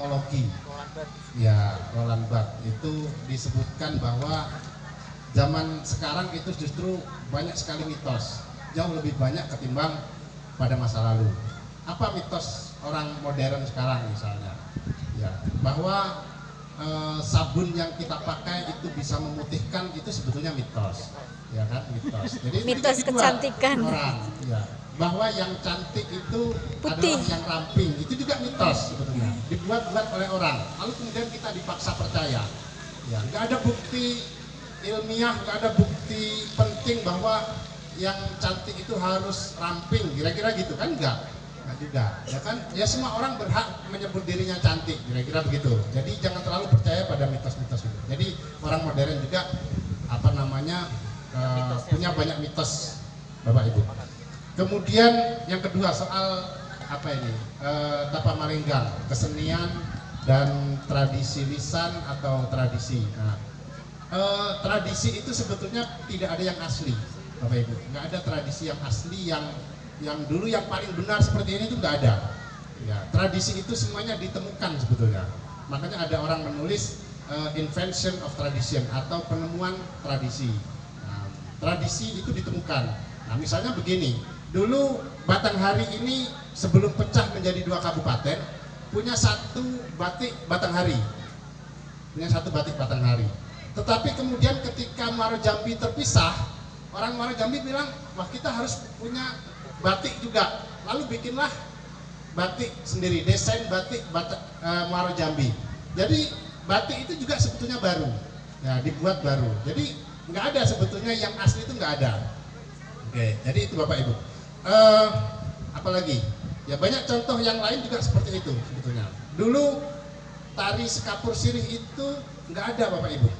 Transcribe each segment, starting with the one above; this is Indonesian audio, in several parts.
mitologi. Ya, Roland Barthes itu disebutkan bahwa zaman sekarang itu justru banyak sekali mitos, jauh lebih banyak ketimbang pada masa lalu. Apa mitos orang modern sekarang misalnya? Ya, bahwa sabun yang kita pakai itu bisa memutihkan, itu sebetulnya mitos, ya kan, mitos. Jadi mitos kecantikan orang, ya, bahwa yang cantik itu putih, adalah yang ramping, itu juga mitos sebetulnya, dibuat-buat oleh orang, lalu kemudian kita dipaksa percaya. Ya, nggak ada bukti ilmiah, nggak ada bukti penting bahwa yang cantik itu harus ramping, kira-kira gitu kan, enggak juga, ya kan, ya semua orang berhak menyebut dirinya cantik, kira-kira begitu. Jadi jangan terlalu percaya pada mitos-mitos itu. Jadi orang modern juga apa namanya punya banyak mitos, Bapak Ibu. Kemudian yang kedua soal apa ini, tapa malenggang, kesenian dan tradisi lisan atau tradisi. Nah, tradisi itu sebetulnya tidak ada yang asli, Bapak Ibu. Nggak ada tradisi yang asli yang dulu yang paling benar seperti ini itu nggak ada. Ya, tradisi itu semuanya ditemukan sebetulnya. Makanya ada orang menulis invention of tradition atau penemuan tradisi. Nah, tradisi itu ditemukan. Nah, misalnya begini, dulu Batanghari ini sebelum pecah menjadi 2 kabupaten punya satu batik Batanghari, Tetapi kemudian ketika Muaro Jambi terpisah, orang Muaro Jambi bilang, wah kita harus punya batik juga, lalu bikinlah batik sendiri, desain batik Muaro Jambi. Jadi batik itu juga sebetulnya baru, ya, dibuat baru. Jadi nggak ada sebetulnya yang asli itu nggak ada. Oke, jadi itu Bapak Ibu. Apalagi, ya banyak contoh yang lain juga seperti itu sebetulnya. Dulu tari sekapur sirih itu nggak ada Bapak Ibu,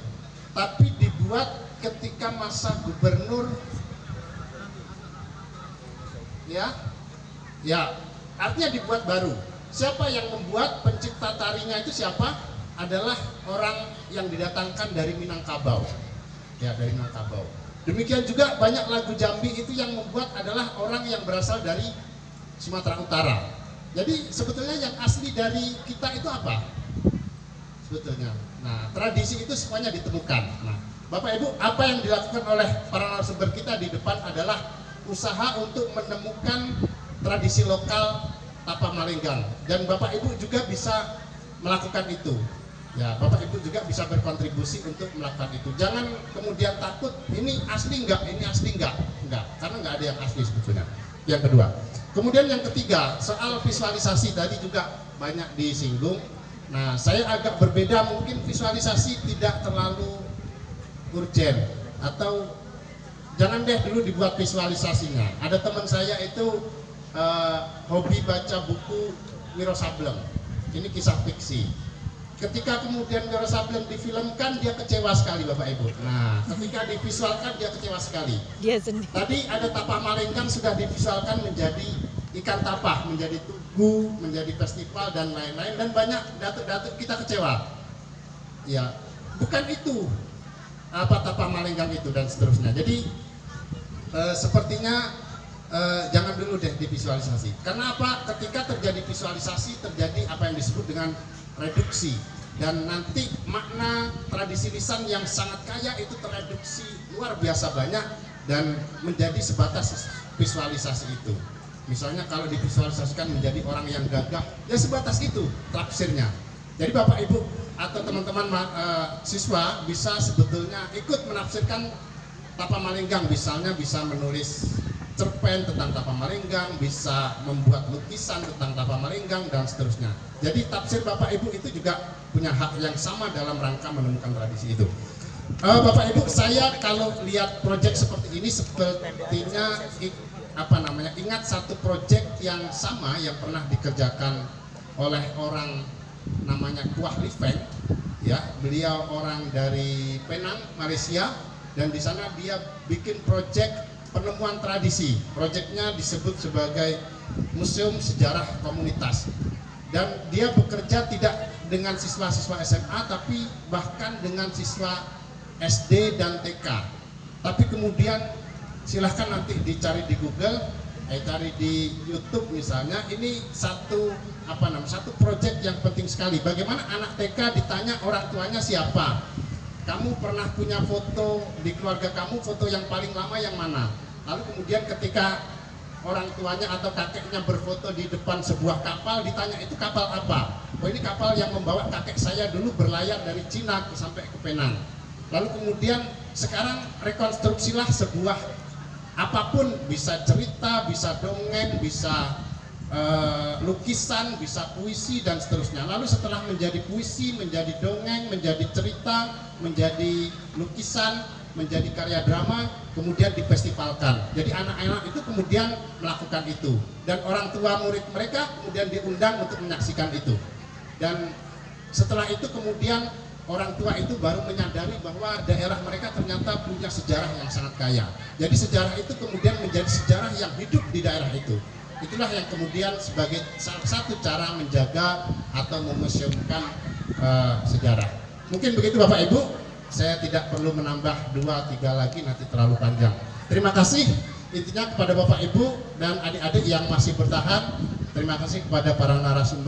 tapi dibuat ketika masa gubernur. Ya, artinya dibuat baru. Siapa yang membuat, pencipta tarinya itu siapa? Adalah orang yang didatangkan dari Minangkabau. Ya, dari Minangkabau. Demikian juga banyak lagu Jambi itu yang membuat adalah orang yang berasal dari Sumatera Utara. Jadi sebetulnya yang asli dari kita itu apa? Sebetulnya. Nah, tradisi itu semuanya ditemukan. Nah, Bapak Ibu, apa yang dilakukan oleh para narasumber kita di depan adalah usaha untuk menemukan tradisi lokal tapa malenggang, dan Bapak Ibu juga bisa melakukan itu. Ya, Bapak Ibu juga bisa berkontribusi untuk melakukan itu. Jangan kemudian takut, ini asli enggak, enggak, karena enggak ada yang asli sebetulnya. Yang kedua. Kemudian yang ketiga, soal visualisasi tadi juga banyak disinggung. Nah, saya agak berbeda, mungkin visualisasi tidak terlalu urgen, atau jangan deh dulu dibuat visualisasinya. Ada teman saya itu hobi baca buku Wiro Sableng. Ini kisah fiksi. Ketika kemudian Wiro Sableng difilmkan, dia kecewa sekali Bapak Ibu. Nah, ketika divisualkan dia kecewa sekali. dia sendiri. Tadi ada tapa malenggang sudah divisualkan menjadi ikan tapah, menjadi tugu, menjadi festival dan lain-lain, dan banyak datuk-datuk kita kecewa. Ya, bukan itu apa tapa malenggang itu dan seterusnya. Jadi sepertinya jangan dulu deh divisualisasi. Karena apa? Ketika terjadi visualisasi, terjadi apa yang disebut dengan reduksi, dan nanti makna tradisi lisan yang sangat kaya itu tereduksi luar biasa banyak dan menjadi sebatas visualisasi itu. Misalnya kalau divisualisasikan menjadi orang yang gagah, ya sebatas itu tafsirnya. Jadi Bapak Ibu atau teman-teman siswa bisa sebetulnya ikut menafsirkan tapa malenggang, misalnya bisa menulis cerpen tentang tapa malenggang, bisa membuat lukisan tentang tapa malenggang dan seterusnya. Jadi tafsir Bapak Ibu itu juga punya hak yang sama dalam rangka menemukan tradisi itu. Bapak Ibu, saya kalau lihat proyek seperti ini sepertinya ingat satu proyek yang sama yang pernah dikerjakan oleh orang namanya Kuah Lifeng, ya, beliau orang dari Penang, Malaysia, dan di sana dia bikin proyek penemuan tradisi. Proyeknya disebut sebagai Museum Sejarah Komunitas, dan dia bekerja tidak dengan siswa-siswa SMA tapi bahkan dengan siswa SD dan TK. Tapi kemudian silahkan nanti dicari di Google, cari di YouTube misalnya, ini satu proyek yang penting sekali. Bagaimana anak TK ditanya orang tuanya siapa? Kamu pernah punya foto di keluarga kamu, foto yang paling lama yang mana? Lalu kemudian ketika orang tuanya atau kakeknya berfoto di depan sebuah kapal, ditanya itu kapal apa? Oh, ini kapal yang membawa kakek saya dulu berlayar dari Cina sampai ke Penang. Lalu kemudian sekarang rekonstruksilah sebuah apapun, bisa cerita, bisa dongeng, bisa lukisan, bisa puisi dan seterusnya. Lalu setelah menjadi puisi, menjadi dongeng, menjadi cerita, menjadi lukisan, menjadi karya drama, kemudian difestivalkan. Jadi anak-anak itu kemudian melakukan itu, dan orang tua murid mereka kemudian diundang untuk menyaksikan itu. Dan setelah itu kemudian orang tua itu baru menyadari bahwa daerah mereka ternyata punya sejarah yang sangat kaya. Jadi sejarah itu kemudian menjadi sejarah yang hidup di daerah itu. Itulah yang kemudian sebagai salah satu cara menjaga atau memuseumkan sejarah. Mungkin begitu Bapak Ibu, saya tidak perlu menambah 2-3 lagi, nanti terlalu panjang. Terima kasih intinya kepada Bapak Ibu dan adik-adik yang masih bertahan. Terima kasih kepada para narasumber.